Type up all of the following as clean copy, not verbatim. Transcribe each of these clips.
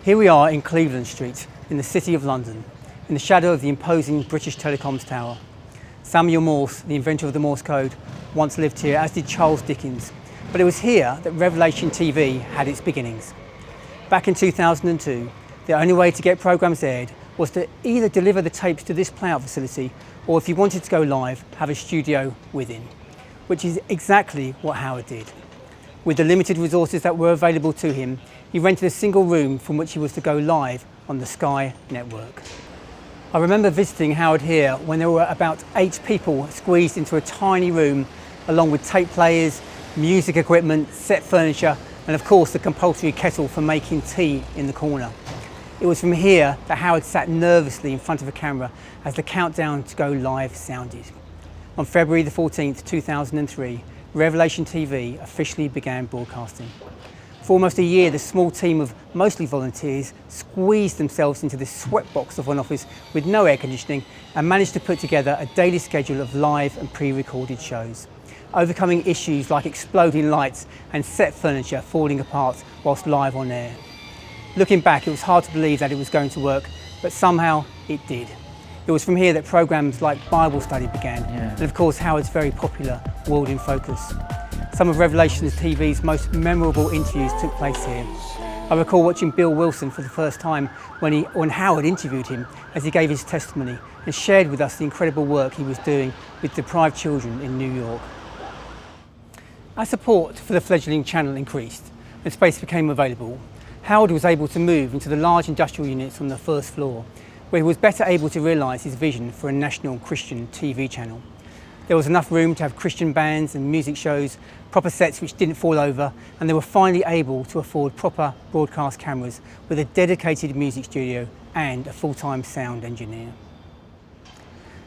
Here we are in Cleveland Street, in the City of London, in the shadow of the imposing British Telecoms Tower. Samuel Morse, the inventor of the Morse code, once lived here, as did Charles Dickens. But it was here that Revelation TV had its beginnings. Back in 2002, the only way to get programmes aired was to either deliver the tapes to this playout facility, or if you wanted to go live, have a studio within, which is exactly what Howard did. With the limited resources that were available to him, he rented a single room from which he was to go live on the Sky network. I remember visiting Howard here when there were about 8 people squeezed into a tiny room, along with tape players, music equipment, set furniture, and of course the compulsory kettle for making tea in the corner. It was from here that Howard sat nervously in front of a camera as the countdown to go live sounded. On February the 14th, 2003, Revelation TV officially began broadcasting. For almost a year, the small team of mostly volunteers squeezed themselves into this sweatbox of an office with no air conditioning and managed to put together a daily schedule of live and pre-recorded shows, overcoming issues like exploding lights and set furniture falling apart whilst live on air. Looking back, it was hard to believe that it was going to work, but somehow it did. It was from here that programmes like Bible Study began, and of course Howard's very popular World in Focus. Some of Revelation TV's most memorable interviews took place here. I recall watching Bill Wilson for the first time when Howard interviewed him as he gave his testimony and shared with us the incredible work he was doing with deprived children in New York. As support for the fledgling channel increased and space became available, Howard was able to move into the large industrial units on the first floor, where he was better able to realise his vision for a national Christian TV channel. There was enough room to have Christian bands and music shows, proper sets which didn't fall over, and they were finally able to afford proper broadcast cameras with a dedicated music studio and a full-time sound engineer.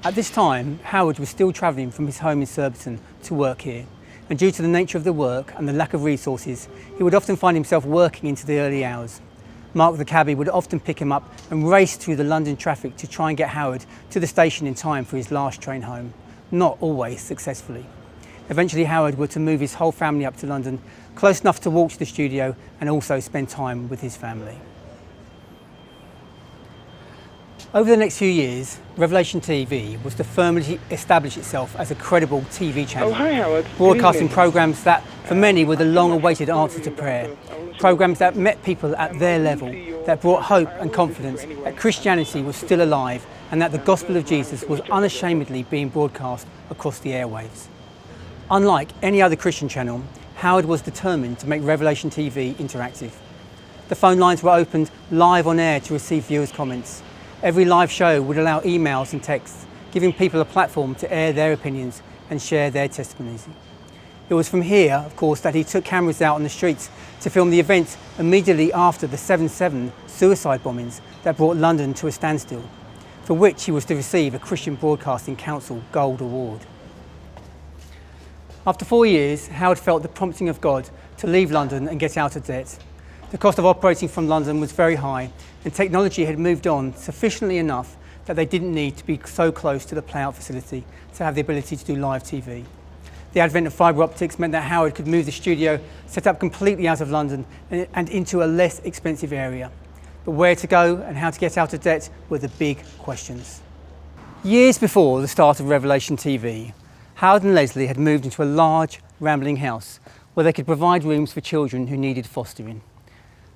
At this time, Howard was still travelling from his home in Surbiton to work here, and due to the nature of the work and the lack of resources, he would often find himself working into the early hours. Mark the cabbie would often pick him up and race through the London traffic to try and get Howard to the station in time for his last train home, not always successfully. Eventually Howard were to move his whole family up to London, close enough to walk to the studio and also spend time with his family. Over the next few years, Revelation TV was to firmly establish itself as a credible TV channel, hi, Howard. broadcasting programmes that, for many, were the long-awaited answer to prayer, programmes that met people at their level, that brought hope and confidence that Christianity was still alive and that the gospel of Jesus was unashamedly being broadcast across the airwaves. Unlike any other Christian channel, Howard was determined to make Revelation TV interactive. The phone lines were opened live on air to receive viewers' comments. Every live show would allow emails and texts, giving people a platform to air their opinions and share their testimonies. It was from here, of course, that he took cameras out on the streets to film the events immediately after the 7/7 suicide bombings that brought London to a standstill, for which he was to receive a Christian Broadcasting Council Gold Award. After 4 years, Howard felt the prompting of God to leave London and get out of debt. The cost of operating from London was very high, and technology had moved on sufficiently enough that they didn't need to be so close to the playout facility to have the ability to do live TV. The advent of fibre optics meant that Howard could move the studio set up completely out of London and into a less expensive area. But where to go and how to get out of debt were the big questions. Years before the start of Revelation TV, Howard and Lesley had moved into a large, rambling house where they could provide rooms for children who needed fostering.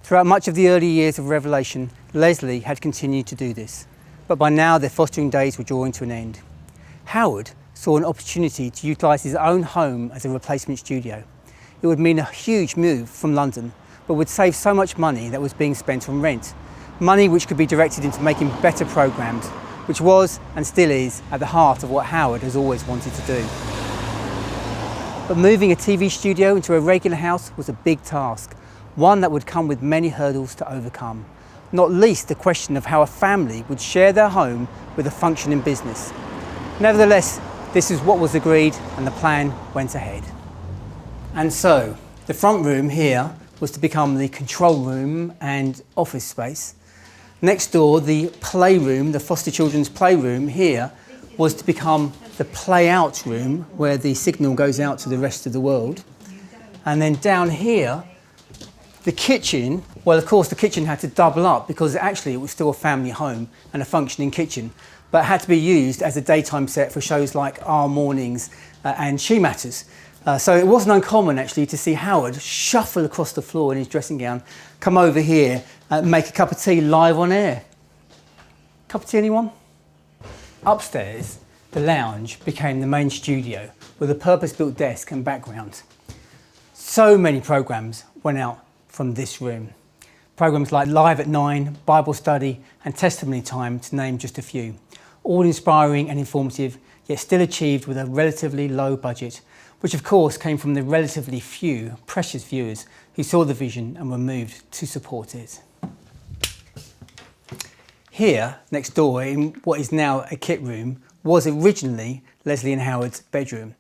Throughout much of the early years of Revelation, Lesley had continued to do this, but by now their fostering days were drawing to an end. Howard saw an opportunity to utilise his own home as a replacement studio. It would mean a huge move from London, but would save so much money that was being spent on rent, money which could be directed into making better programmes, which was and still is at the heart of what Howard has always wanted to do. But moving a TV studio into a regular house was a big task, one that would come with many hurdles to overcome, not least the question of how a family would share their home with a functioning business. Nevertheless, this is what was agreed and the plan went ahead. And so, the front room here was to become the control room and office space. Next door, the playroom, the foster children's playroom here, was to become the play-out room where the signal goes out to the rest of the world. And then down here, the kitchen Well, of course, the kitchen had to double up because actually it was still a family home and a functioning kitchen, but it had to be used as a daytime set for shows like Our Mornings and She Matters. So it wasn't uncommon actually to see Howard shuffle across the floor in his dressing gown, come over here and make a cup of tea live on air. Cup of tea, anyone? Upstairs, the lounge became the main studio with a purpose-built desk and background. So many programmes went out from this room. Programmes like Live at 9, Bible study and Testimony Time, to name just a few. All inspiring and informative, yet still achieved with a relatively low budget, which of course came from the relatively few precious viewers who saw the vision and were moved to support it. Here, next door, in what is now a kit room, was originally Lesley and Howard's bedroom,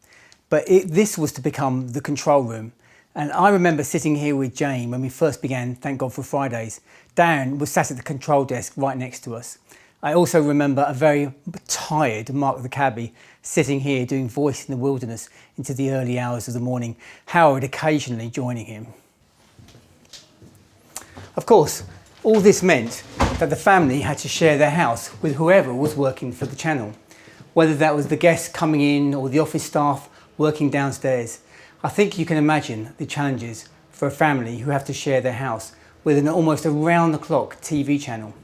but this was to become the control room. And I remember sitting here with Jane when we first began Thank God for Fridays. Darren was sat at the control desk right next to us. I also remember a very tired Mark the cabbie sitting here doing Voice in the Wilderness into the early hours of the morning, Howard occasionally joining him. Of course, all this meant that the family had to share their house with whoever was working for the channel, whether that was the guests coming in or the office staff working downstairs. I think you can imagine the challenges for a family who have to share their house with an almost around-the-clock TV channel.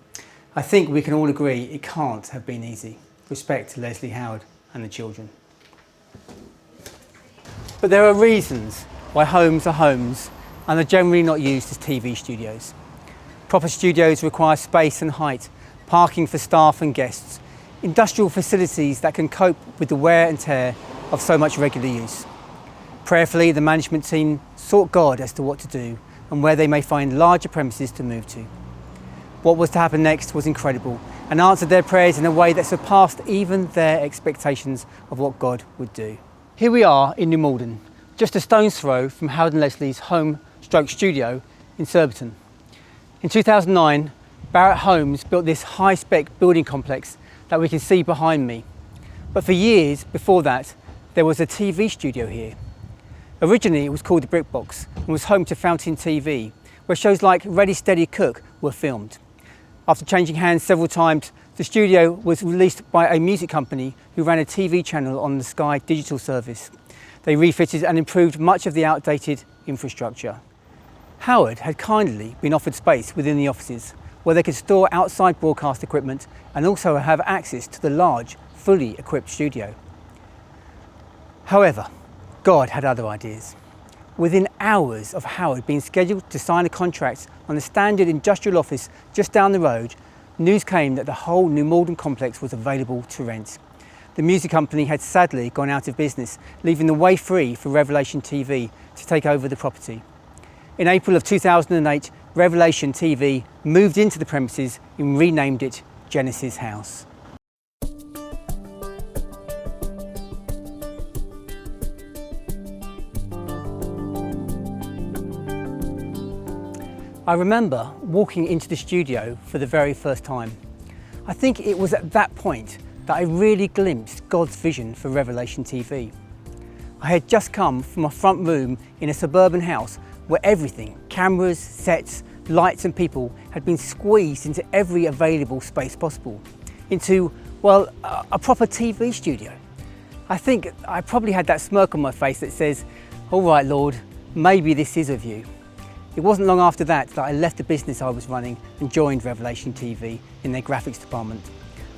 I think we can all agree it can't have been easy. Respect to Lesley, Howard and the children. But there are reasons why homes are homes and are generally not used as TV studios. Proper studios require space and height, parking for staff and guests, industrial facilities that can cope with the wear and tear of so much regular use. Prayerfully, the management team sought God as to what to do and where they may find larger premises to move to. What was to happen next was incredible and answered their prayers in a way that surpassed even their expectations of what God would do. Here we are in New Malden, just a stone's throw from Howard and Lesley's home/studio in Surbiton. In 2009, Barratt Homes built this high-spec building complex that we can see behind me. But for years before that, there was a TV studio here. Originally, it was called the Brick Box and was home to Fountain TV, where shows like Ready Steady Cook were filmed. After changing hands several times, the studio was released by a music company who ran a TV channel on the Sky digital service. They refitted and improved much of the outdated infrastructure. Howard had kindly been offered space within the offices where they could store outside broadcast equipment and also have access to the large, fully equipped studio. However, God had other ideas. Within hours of Howard being scheduled to sign a contract on the standard industrial office just down the road, news came that the whole New Malden complex was available to rent. The music company had sadly gone out of business, leaving the way free for Revelation TV to take over the property. In April of 2008, Revelation TV moved into the premises and renamed it Genesis House. I remember walking into the studio for the very first time. I think it was at that point that I really glimpsed God's vision for Revelation TV. I had just come from a front room in a suburban house where everything, cameras, sets, lights and people, had been squeezed into every available space possible, into, well, a proper TV studio. I think I probably had that smirk on my face that says, "All right, Lord, maybe this is of you." It wasn't long after that I left the business I was running and joined Revelation TV in their graphics department.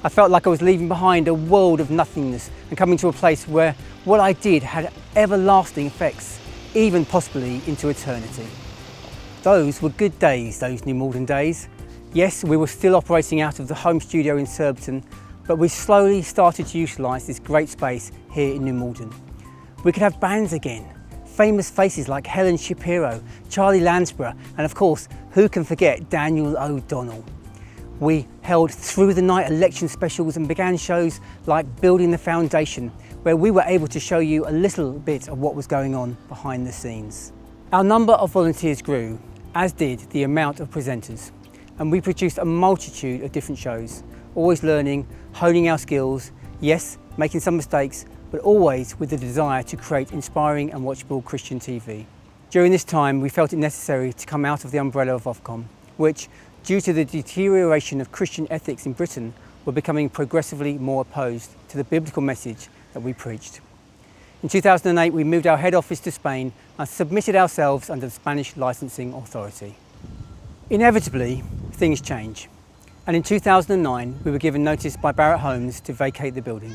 I felt like I was leaving behind a world of nothingness and coming to a place where what I did had everlasting effects, even possibly into eternity. Those were good days, those New Malden days. Yes, we were still operating out of the home studio in Surbiton, but we slowly started to utilise this great space here in New Malden. We could have bands again. Famous faces like Helen Shapiro, Charlie Lansborough, and of course, who can forget Daniel O'Donnell? We held through the night election specials and began shows like Building the Foundation, where we were able to show you a little bit of what was going on behind the scenes. Our number of volunteers grew, as did the amount of presenters, and we produced a multitude of different shows, always learning, honing our skills, yes, making some mistakes, but always with the desire to create inspiring and watchable Christian TV. During this time, we felt it necessary to come out of the umbrella of Ofcom, which, due to the deterioration of Christian ethics in Britain, were becoming progressively more opposed to the biblical message that we preached. In 2008, we moved our head office to Spain and submitted ourselves under the Spanish licensing authority. Inevitably, things change, and in 2009, we were given notice by Barratt Homes to vacate the building.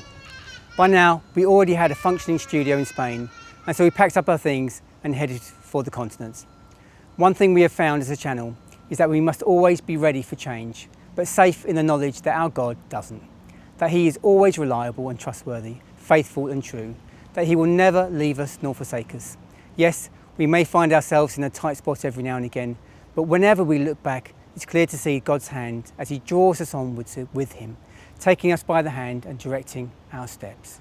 By now, we already had a functioning studio in Spain, and so we packed up our things and headed for the continent. One thing we have found as a channel is that we must always be ready for change, but safe in the knowledge that our God doesn't, that He is always reliable and trustworthy, faithful and true, that He will never leave us nor forsake us. Yes, we may find ourselves in a tight spot every now and again, but whenever we look back, it's clear to see God's hand as He draws us onwards with Him, taking us by the hand and directing our steps.